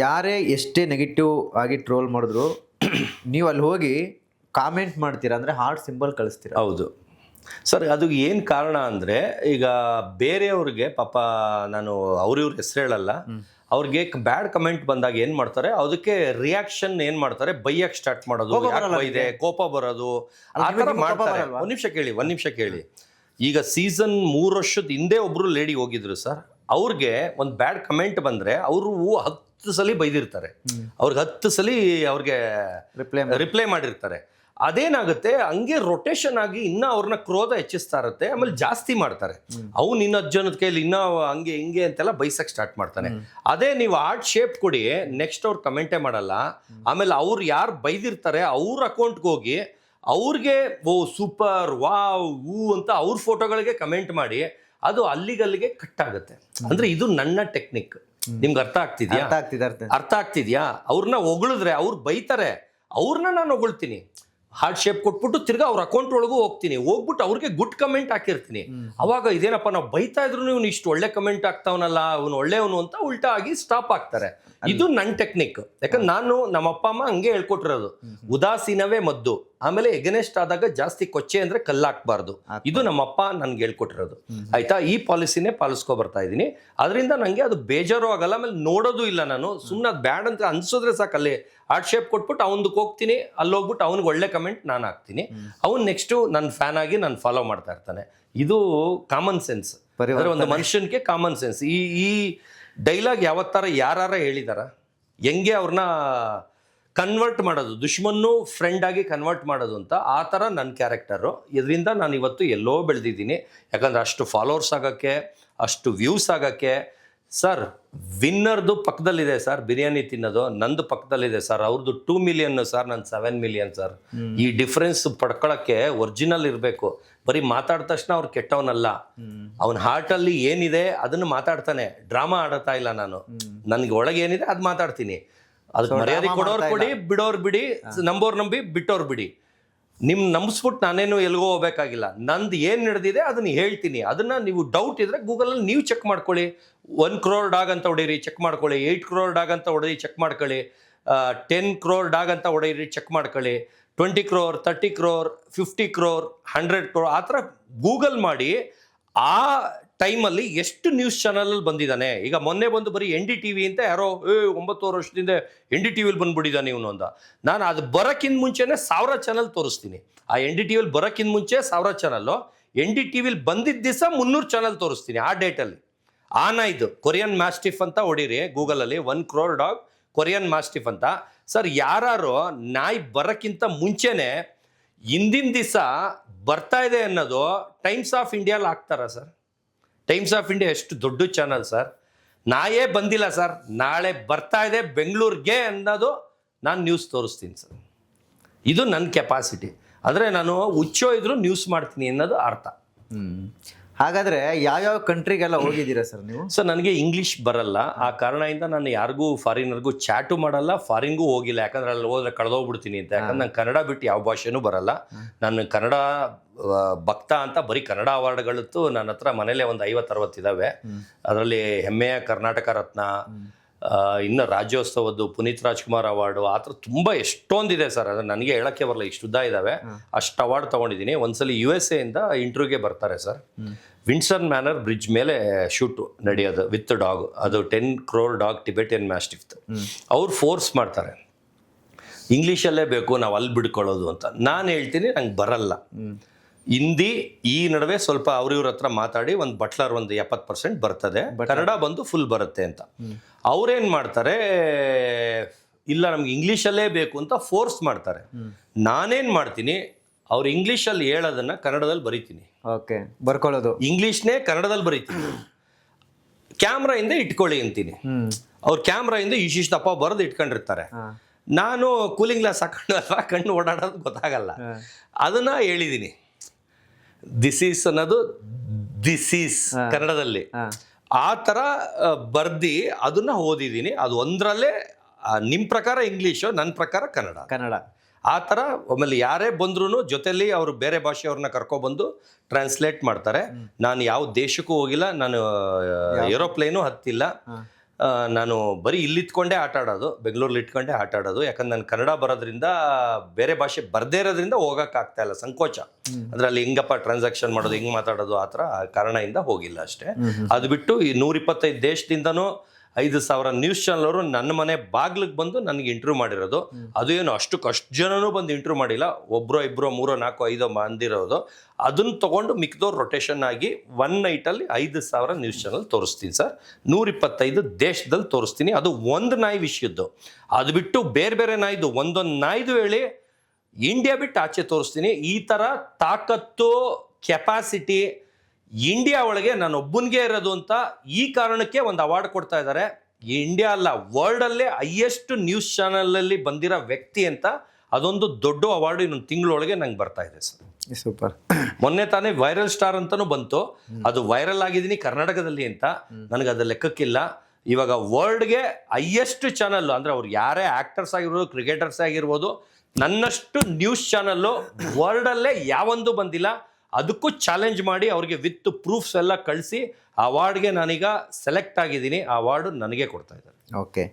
ಯಾರೇ ಎಷ್ಟೇ ನೆಗೆಟಿವ್ ಆಗಿ ಟ್ರೋಲ್ ಮಾಡಿದ್ರು ನೀವು ಅಲ್ಲಿ ಹೋಗಿ ಕಾಮೆಂಟ್ ಮಾಡ್ತೀರಾ, ಅಂದರೆ ಹಾರ್ಟ್ ಸಿಂಬಲ್ ಕಳಿಸ್ತೀರಾ? ಹೌದು ಸರ್. ಅದು ಏನು ಕಾರಣ ಅಂದರೆ, ಈಗ ಬೇರೆಯವ್ರಿಗೆ ಪಾಪ ನಾನು ಅವ್ರಿವ್ರ ಹೆಸರು ಹೇಳಲ್ಲ, ಅವ್ರಿಗೆ ಬ್ಯಾಡ್ ಕಮೆಂಟ್ ಬಂದಾಗ ಏನು ಮಾಡ್ತಾರೆ, ಅದಕ್ಕೆ ರಿಯಾಕ್ಷನ್ ಏನು ಮಾಡ್ತಾರೆ, ಬೈಯಕ್ಕೆ ಸ್ಟಾರ್ಟ್ ಮಾಡೋದು, ಯಾಕೆ ಬೈದೆ, ಕೋಪ ಬರೋದು, ಆ ಥರ ಮಾಡ್ತಾರೆ. ಒಂದು ನಿಮಿಷ ಕೇಳಿ. ಈಗ ಸೀಸನ್ 3 ವರ್ಷದ ಹಿಂದೆ ಒಬ್ರು ಲೇಡಿ ಹೋಗಿದ್ರು ಸರ್. ಅವ್ರಿಗೆ ಒಂದು ಬ್ಯಾಡ್ ಕಮೆಂಟ್ ಬಂದರೆ ಅವರು 10 ಸಲ ಬೈದಿರ್ತಾರೆ, ಅವ್ರಿಗೆ 10 ಸಲ ಅವ್ರಿಗೆ ರಿಪ್ಲೈ ಮಾಡಿರ್ತಾರೆ. ಅದೇನಾಗುತ್ತೆ, ಹಂಗೆ ರೊಟೇಷನ್ ಆಗಿ ಇನ್ನ ಅವ್ರನ್ನ ಕ್ರೋಧ ಹೆಚ್ಚಿಸ್ತಾ ಇರುತ್ತೆ. ಆಮೇಲೆ ಜಾಸ್ತಿ ಮಾಡ್ತಾರೆ, ಅವ್ನು ಇನ್ನ ಅಜ್ಜನದ ಕೈಲಿ ಇನ್ನ ಹಂಗೆ ಹಿಂಗೆ ಅಂತೆಲ್ಲ ಬೈಸಕ್ ಸ್ಟಾರ್ಟ್ ಮಾಡ್ತಾನೆ. ಅದೇ ನೀವು ಆರ್ಟ್ ಶೇಪ್ ಕೊಡಿ, ನೆಕ್ಸ್ಟ್ ಅವ್ರು ಕಮೆಂಟೇ ಮಾಡಲ್ಲ. ಆಮೇಲೆ ಅವ್ರು ಯಾರು ಬೈದಿರ್ತಾರೆ ಅವ್ರ ಅಕೌಂಟ್ಗೆ ಹೋಗಿ ಅವ್ರಿಗೆ ಓ ಸೂಪರ್ ವಾವ್ ಹೂ ಅಂತ ಅವ್ರ ಫೋಟೋಗಳಿಗೆ ಕಮೆಂಟ್ ಮಾಡಿ, ಅದು ಅಲ್ಲಿಗಲ್ಲಿಗೆ ಕಟ್ ಆಗುತ್ತೆ. ಅಂದ್ರೆ ಇದು ನನ್ನ ಟೆಕ್ನಿಕ್. ನಿಮ್ಗೆ ಅರ್ಥ ಆಗ್ತಿದ್ಯಾ? ಅವ್ರನ್ನ ಹೊಗಳಿದ್ರೆ ಅವ್ರು ಬೈತಾರೆ, ಅವ್ರನ್ನ ನಾನು ಹೊಗಳ್ತೀನಿ, ಹಾರ್ಟ್ ಶೇಪ್ ಕೊಟ್ಬಿಟ್ಟು ತಿರ್ಗಾ ಅವ್ರ ಅಕೌಂಟ್ ಒಳಗೂ ಹೋಗ್ಬಿಟ್ಟು ಅವ್ರಿಗೆ ಗುಡ್ ಕಮೆಂಟ್ ಹಾಕಿರ್ತೀನಿ. ಅವಾಗ ಇದೇನಪ್ಪ ನಾವು ಬೈತಾ ಇದ್ರು ಇವ್ನು ಇಷ್ಟು ಒಳ್ಳೆ ಕಮೆಂಟ್ ಆಗ್ತಾವನಲ್ಲ, ಅವ್ನು ಒಳ್ಳೆಯವನು ಅಂತ ಉಲ್ಟಾ ಆಗಿ ಸ್ಟಾಪ್ ಆಗ್ತಾರೆ. ಇದು ನನ್ನ ಟೆಕ್ನಿಕ್. ಯಾಕಂದ್ರೆ ನಾನು ನಮ್ಮ ಅಪ್ಪ ಅಮ್ಮ ಹಂಗೆ ಹೇಳ್ಕೊಟ್ಟಿರೋದು, ಉದಾಸೀನವೇ ಮದ್ದು, ಆಮೇಲೆ ಎಗನೆಸ್ಟ್ ಆದಾಗ ಜಾಸ್ತಿ ಕೊಚ್ಚೆ ಅಂದ್ರೆ ಕಲ್ಲಾಕ್ಬಾರ್ದು. ಇದು ನಮ್ಮಪ್ಪ ನನ್ಗೆ ಹೇಳ್ಕೊಟ್ಟಿರೋದು. ಆಯ್ತಾ? ಈ ಪಾಲಿಸಿನೇ ಪಾಲಿಸ್ಕೊ ಬರ್ತಾ ಇದೀನಿ. ಅದರಿಂದ ನಂಗೆ ಅದು ಬೇಜಾರು ಆಗಲ್ಲ. ಆಮೇಲೆ ನೋಡೋದು ಇಲ್ಲ ನಾನು, ಸುಮ್ಮನೆ ಅದು ಬ್ಯಾಡ್ ಅಂತ ಅನ್ಸಿದ್ರೆ ಸಾಕು, ಅಲ್ಲಿ ಹಾರ್ಟ್ ಶೇಪ್ ಕೊಟ್ಬಿಟ್ಟು ಅವನ್ದಕ್ಕೆ ಹೋಗ್ತೀನಿ, ಅಲ್ಲಿ ಹೋಗ್ಬಿಟ್ಟು ಅವ್ನಿಗೆ ಒಳ್ಳೆ ಕಮೆಂಟ್ ನಾನು ಹಾಕ್ತೀನಿ, ಅವ್ನು ನೆಕ್ಸ್ಟು ನನ್ನ ಫ್ಯಾನ್ ಆಗಿ ನಾನು ಫಾಲೋ ಮಾಡ್ತಾ ಇರ್ತಾನೆ. ಇದು ಕಾಮನ್ ಸೆನ್ಸ್. ಅಂದ್ರೆ ಒಂದು ಮನುಷ್ಯನ್ಗೆ ಕಾಮನ್ ಸೆನ್ಸ್. ಈ ಡೈಲಾಗ್ ಯಾವತ್ತಾರ ಯಾರ ಹೇಳಿದಾರ? ಹೆಂಗೆ ಅವ್ರನ್ನ ಕನ್ವರ್ಟ್ ಮಾಡೋದು, ದುಶ್ಮನ್ನು ಫ್ರೆಂಡ್ ಆಗಿ ಕನ್ವರ್ಟ್ ಮಾಡೋದು ಅಂತ, ಆ ಥರ ನನ್ನ ಕ್ಯಾರೆಕ್ಟರು. ಇದರಿಂದ ನಾನು ಇವತ್ತು ಎಲ್ಲೋ ಬೆಳೆದಿದ್ದೀನಿ. ಯಾಕಂದ್ರೆ ಅಷ್ಟು ಫಾಲೋವರ್ಸ್ ಆಗೋಕ್ಕೆ, ಅಷ್ಟು ವ್ಯೂಸ್ ಆಗೋಕ್ಕೆ. ಸರ್, ವಿನ್ನರ್ದು ಪಕ್ಕದಲ್ಲಿದೆ ಸರ್ ಬಿರಿಯಾನಿ ತಿನ್ನೋದು, ನಂದು ಪಕ್ಕದಲ್ಲಿದೆ ಸರ್. ಅವ್ರದ್ದು 2 ಮಿಲಿಯನ್ ಸರ್, ನಾನು 7 ಮಿಲಿಯನ್ ಸರ್. ಈ ಡಿಫ್ರೆನ್ಸ್ ಪಡ್ಕೊಳ್ಳೋಕ್ಕೆ ಒರಿಜಿನಲ್ ಇರಬೇಕು. ಬರೀ ಮಾತಾಡಿದ ತಕ್ಷಣ ಅವ್ರು ಕೆಟ್ಟವನಲ್ಲ, ಅವನ ಹಾರ್ಟಲ್ಲಿ ಏನಿದೆ ಅದನ್ನು ಮಾತಾಡ್ತಾನೆ. ಡ್ರಾಮಾ ಆಡತಾ ಇಲ್ಲ ನಾನು. ನನಗೆ ಒಳಗೆ ಏನಿದೆ ಅದು ಮಾತಾಡ್ತೀನಿ. ಅದಕ್ಕೆ ಮರ್ಯಾದೆ ಕೊಡೋರು ಕೊಡಿ, ಬಿಡೋರು ಬಿಡಿ, ನಂಬೋರು ನಂಬಿ, ಬಿಟ್ಟೋರು ಬಿಡಿ. ನಂಬಿಸ್ಬಿಟ್ಟು ನಾನೇನು ಎಲ್ಗೋ ಹೋಗ್ಬೇಕಾಗಿಲ್ಲ. ನಂದು ಏನು ನಡೆದಿದೆ ಅದನ್ನ ಹೇಳ್ತೀನಿ. ಅದನ್ನ ನೀವು ಡೌಟ್ ಇದ್ರೆ ಗೂಗಲಲ್ಲಿ ನೀವು ಚೆಕ್ ಮಾಡ್ಕೊಳ್ಳಿ. 1 crore ಡಾಗ್ ಅಂತ ಹೊಡೀರಿ, ಚೆಕ್ ಮಾಡ್ಕೊಳ್ಳಿ. 8 crore ಡಾಗ್ ಅಂತ ಹೊಡೆದಿ, ಚೆಕ್ ಮಾಡ್ಕೊಳ್ಳಿ. 10 crore ಡಾಗ್ ಅಂತ ಹೊಡೀರಿ, ಚೆಕ್ ಮಾಡ್ಕೊಳ್ಳಿ. 20 crore, 30 crore, 50 crore, 100 crore ಆ ಥರ ಗೂಗಲ್ ಮಾಡಿ. ಆ ಟೈಮಲ್ಲಿ ಎಷ್ಟು ನ್ಯೂಸ್ ಚಾನಲಲ್ಲಿ ಬಂದಿದ್ದಾನೆ. ಈಗ ಮೊನ್ನೆ ಬಂದು ಬರೀ NDTV ಅಂತ ಯಾರೋ 9 ವರ್ಷದಿಂದ NDTVಲಿ ಬಂದ್ಬಿಟ್ಟಿದ್ದಾನೆ ಇವನು ಅಂತ. ನಾನು ಅದು ಬರೋಕ್ಕಿಂತ ಮುಂಚೆನೇ 1000 ಚಾನಲ್ ತೋರಿಸ್ತೀನಿ. ಆ NDTVಲಿ ಬರೋಕ್ಕಿಂತ ಮುಂಚೆ 1000 ಚಾನಲ್ಲು, NDTVಲಿ ಬಂದಿದ್ದ ದಿವಸ 300 ಚಾನಲ್ ತೋರಿಸ್ತೀನಿ ಆ ಡೇಟಲ್ಲಿ. ಆನಾಯ್ದು ಕೊರಿಯನ್ ಮ್ಯಾಸ್ಟಿಫ್ ಅಂತ ಹೊಡೀರಿ ಗೂಗಲಲ್ಲಿ, 1 crore ಡಾಗ್ ಕೊರಿಯನ್ ಮ್ಯಾಸ್ಟಿಫ್ ಅಂತ. ಸರ್, ಯಾರು ನಾಯಿ ಬರೋಕ್ಕಿಂತ ಮುಂಚೆನೆ ಹಿಂದಿನ ದಿವಸ ಬರ್ತಾ ಇದೆ ಅನ್ನೋದು ಟೈಮ್ಸ್ ಆಫ್ ಇಂಡಿಯಾಲಿ ಹಾಕ್ತಾರ ಸರ್. ಟೈಮ್ಸ್ ಆಫ್ ಇಂಡಿಯಾ ಎಷ್ಟು ದೊಡ್ಡ ಚಾನಲ್ ಸರ್. ನಾಯೇ ಬಂದಿಲ್ಲ ಸರ್, ನಾಳೆ ಬರ್ತಾ ಇದೆ ಬೆಂಗಳೂರಿಗೆ ಅನ್ನೋದು ನಾನು ನ್ಯೂಸ್ ತೋರಿಸ್ತೀನಿ ಸರ್. ಇದು ನನ್ನ ಕೆಪಾಸಿಟಿ. ಅಂದರೆ ನಾನು ಹುಚ್ಚೋ ಇದ್ರೂ ನ್ಯೂಸ್ ಮಾಡ್ತೀನಿ ಅನ್ನೋದು ಅರ್ಥ. ಹಾಗಾದರೆ ಯಾವ್ಯಾವ ಕಂಟ್ರಿಗೆಲ್ಲ ಹೋಗಿದ್ದೀರಾ ಸರ್ ನೀವು? ಸರ್, ನನಗೆ ಇಂಗ್ಲೀಷ್ ಬರಲ್ಲ. ಆ ಕಾರಣದಿಂದ ನಾನು ಯಾರಿಗೂ ಫಾರಿನರ್ಗೂ ಚಾಟು ಮಾಡಲ್ಲ, ಫಾರಿನ್ಗೂ ಹೋಗಿಲ್ಲ. ಯಾಕಂದ್ರೆ ಅಲ್ಲಿ ಹೋದ್ರೆ ಕಳೆದೋಗ್ಬಿಡ್ತೀನಿ ಅಂತ. ಯಾಕಂದ್ರೆ ನಂಗೆ ಕನ್ನಡ ಬಿಟ್ಟು ಯಾವ ಭಾಷೆನೂ ಬರಲ್ಲ. ನಾನು ಕನ್ನಡ ಭಕ್ತ ಅಂತ ಬರೀ ಕನ್ನಡ ಅವಾರ್ಡ್ಗಳಂತೂ ನನ್ನ ಹತ್ರ ಮನೇಲೆ ಒಂದು 50-60 ಇದ್ದಾವೆ. ಅದರಲ್ಲಿ ಹೆಮ್ಮೆಯ ಕರ್ನಾಟಕ ರತ್ನ, ಇನ್ನು ರಾಜ್ಯೋತ್ಸವದ್ದು ಪುನೀತ್ ರಾಜ್ಕುಮಾರ್ ಅವಾರ್ಡು, ಆ ಥರ ತುಂಬ ಎಷ್ಟೊಂದಿದೆ ಸರ್. ಅದು ನನಗೆ ಹೇಳೋಕ್ಕೆ ಬರಲ್ಲ, ಇಷ್ಟು ಉದ್ದ ಇದ್ದಾವೆ. ಅಷ್ಟು ಅವಾರ್ಡ್ ತೊಗೊಂಡಿದ್ದೀನಿ. ಒಂದ್ಸಲಿ USA ಇಂದ ಇಂಟರ್ವ್ಯೂಗೆ ಬರ್ತಾರೆ ಸರ್. ವಿಂಡ್ಸರ್ ಮ್ಯಾನರ್ ಬ್ರಿಡ್ಜ್ ಮೇಲೆ ಶೂಟು ನಡೆಯೋದು ವಿತ್ ಡಾಗ್. ಅದು 10 crore ಡಾಗ್ ಟಿಬೆಟಿಯನ್ ಮ್ಯಾಸ್ಟಿಫ್ತು. ಅವ್ರು ಫೋರ್ಸ್ ಮಾಡ್ತಾರೆ, ಇಂಗ್ಲೀಷಲ್ಲೇ ಬೇಕು ನಾವು ಅಲ್ಲಿ ಬಿಡ್ಕೊಳ್ಳೋದು ಅಂತ. ನಾನು ಹೇಳ್ತೀನಿ ನಂಗೆ ಬರಲ್ಲ ಹಿಂದಿ. ಈ ನಡುವೆ ಸ್ವಲ್ಪ ಅವ್ರಿವ್ರ ಹತ್ರ ಮಾತಾಡಿ ಒಂದು ಬಟ್ಲರ್ ಒಂದು 70% ಬರ್ತದೆ, ಕನ್ನಡ ಬಂದು ಫುಲ್ ಬರುತ್ತೆ ಅಂತ. ಅವ್ರೇನು ಮಾಡ್ತಾರೆ, ಇಲ್ಲ ನಮ್ಗೆ ಇಂಗ್ಲೀಷಲ್ಲೇ ಬೇಕು ಅಂತ ಫೋರ್ಸ್ ಮಾಡ್ತಾರೆ. ನಾನೇನು ಮಾಡ್ತೀನಿ, ಅವ್ರು ಇಂಗ್ಲೀಷಲ್ಲಿ ಹೇಳೋದನ್ನ ಕನ್ನಡದಲ್ಲಿ ಬರೀತೀನಿ. ಓಕೆ, ಬರ್ಕೊಳ್ಳೋದು ಇಂಗ್ಲೀಷ್ನೇ ಕನ್ನಡದಲ್ಲಿ ಬರೀತೀನಿ. ಕ್ಯಾಮ್ರಾಯಿಂದ ಇಟ್ಕೊಳ್ಳಿ ಅಂತೀನಿ. ಅವ್ರು ಕ್ಯಾಮ್ರಾಯಿಂದ ಇಷ್ಟಿಷ್ಟಪ್ಪ ಬರೆದು ಇಟ್ಕೊಂಡಿರ್ತಾರೆ. ನಾನು ಕೂಲಿಂಗ್ ಗ್ಲಾಸ್ ಹಾಕೊಂಡು ಕಣ್ಣು ಓಡಾಡೋದು ಗೊತ್ತಾಗಲ್ಲ. ಅದನ್ನ ಹೇಳಿದ್ದೀನಿ, ದಿಸ್ ಈಸ್ ಅನ್ನೋದು ದಿಸ್ ಈಸ್ ಕನ್ನಡದಲ್ಲಿ. ಆ ಥರ ಬರ್ದು ಅದನ್ನ ಓದಿದ್ದೀನಿ. ಅದು ಒಂದರಲ್ಲೇ ನಿಮ್ಮ ಪ್ರಕಾರ ಇಂಗ್ಲೀಷು, ನನ್ನ ಪ್ರಕಾರ ಕನ್ನಡ. ಆ ಥರ. ಆಮೇಲೆ ಯಾರೇ ಬಂದ್ರೂ ಜೊತೆಲಿ ಅವರು ಬೇರೆ ಭಾಷೆಯವ್ರನ್ನ ಕರ್ಕೊಬಂದು ಟ್ರಾನ್ಸ್ಲೇಟ್ ಮಾಡ್ತಾರೆ. ನಾನು ಯಾವ ದೇಶಕ್ಕೂ ಹೋಗಿಲ್ಲ, ನಾನು ಏರೋಪ್ಲೇನು ಹತ್ತಿಲ್ಲ. ನಾನು ಬರೀ ಇಲ್ಲಿತ್ಕೊಂಡೇ ಆಟ ಆಡೋದು, ಬೆಂಗಳೂರಲ್ಲಿ ಇಟ್ಕೊಂಡೇ ಆಟ ಆಡೋದು. ಯಾಕಂದ್ರೆ ನಾನು ಕನ್ನಡ ಬರೋದ್ರಿಂದ, ಬೇರೆ ಭಾಷೆ ಬರದೇ ಇರೋದ್ರಿಂದ ಹೋಗೋಕ್ಕಾಗ್ತಾ ಇಲ್ಲ, ಸಂಕೋಚ. ಅಂದ್ರೆ ಅಲ್ಲಿ ಹೆಂಗಪ್ಪ ಟ್ರಾನ್ಸಾಕ್ಷನ್ ಮಾಡೋದು, ಹೆಂಗೆ ಮಾತಾಡೋದು, ಆ ಥರ ಕಾರಣದಿಂದ ಹೋಗಿಲ್ಲ ಅಷ್ಟೇ. ಅದು ಬಿಟ್ಟು ಈ 125 ದೇಶದಿಂದನೂ 5,000 ನ್ಯೂಸ್ ಚಾನಲ್ ಅವರು ನನ್ನ ಮನೆ ಬಾಗ್ಲಿಗೆ ಬಂದು ನನಗೆ ಇಂಟರ್ವ್ಯೂ ಮಾಡಿರೋದು. ಅದು ಏನು ಅಷ್ಟು ಜನನೂ ಬಂದು ಇಂಟರ್ವ್ಯೂ ಮಾಡಿಲ್ಲ, ಒಬ್ಬರೋ ಇಬ್ಬರೋ 3, 4, 5 ಬಂದಿರೋದು. ಅದನ್ನು ತೊಗೊಂಡು ಮಿಕ್ದವ್ರು ರೊಟೇಷನ್ ಆಗಿ 1 ನೈಟಲ್ಲಿ 5,000 ನ್ಯೂಸ್ ಚಾನಲ್ ತೋರಿಸ್ತೀನಿ ಸರ್. 125 ದೇಶದಲ್ಲಿ ತೋರಿಸ್ತೀನಿ. ಅದು ಒಂದು ನಾಯಿ ವಿಷಯದ್ದು. ಅದು ಬಿಟ್ಟು ಬೇರೆ ಬೇರೆ ನಾಯ್ದು ಒಂದೊಂದು ನಾಯ್ದು ಹೇಳಿ ಇಂಡಿಯಾ ಬಿಟ್ಟು ಆಚೆ ತೋರಿಸ್ತೀನಿ. ಈ ಥರ ತಾಕತ್ತು, ಕೆಪಾಸಿಟಿ ಇಂಡಿಯಾ ಒಳಗೆ ನಾನು ಒಬ್ಬನಿಗೆ ಇರೋದು ಅಂತ ಈ ಕಾರಣಕ್ಕೆ ಒಂದು ಅವಾರ್ಡ್ ಕೊಡ್ತಾ ಇದ್ದಾರೆ. ಇಂಡಿಯಾ ಅಲ್ಲ, ವರ್ಲ್ಡಲ್ಲೇ ಹೈಯೆಸ್ಟ್ ನ್ಯೂಸ್ ಚಾನಲಲ್ಲಿ ಬಂದಿರೋ ವ್ಯಕ್ತಿ ಅಂತ ಅದೊಂದು ದೊಡ್ಡ ಅವಾರ್ಡ್ ಇನ್ನೊಂದು ತಿಂಗಳೊಳಗೆ ನಂಗೆ ಬರ್ತಾ ಇದೆ ಸರ್. ಸೂಪರ್. ಮೊನ್ನೆ ತಾನೇ ವೈರಲ್ ಸ್ಟಾರ್ ಅಂತಾನೂ ಬಂತು. ಅದು ವೈರಲ್ ಆಗಿದ್ದೀನಿ ಕರ್ನಾಟಕದಲ್ಲಿ ಅಂತ, ನನಗೆ ಅದು ಲೆಕ್ಕಕ್ಕಿಲ್ಲ. ಇವಾಗ ವರ್ಲ್ಡ್ಗೆ ಹೈಯೆಸ್ಟ್ ಚಾನಲ್ ಅಂದರೆ ಅವ್ರು ಯಾರೇ ಆ್ಯಕ್ಟರ್ಸ್ ಆಗಿರ್ಬೋದು, ಕ್ರಿಕೆಟರ್ಸ್ ಆಗಿರ್ಬೋದು, ನನ್ನಷ್ಟು ನ್ಯೂಸ್ ಚಾನಲ್ಲು ವರ್ಲ್ಡಲ್ಲೇ ಯಾವೊಂದು ಬಂದಿಲ್ಲ. ಅದಕ್ಕೂ ಚಾಲೆಂಜ್ ಮಾಡಿ ಅವ್ರಿಗೆ ವಿತ್ ಪ್ರೂಫ್ಸ್ ಎಲ್ಲ ಕಳಿಸಿ ಅವಾರ್ಡ್ಗೆ ನಾನೀಗ ಸೆಲೆಕ್ಟ್ ಆಗಿದ್ದೀನಿ. ಆ ಅವಾರ್ಡು ನನಗೆ ಕೊಡ್ತಾ ಇದ್ದಾರೆ. ಓಕೆ.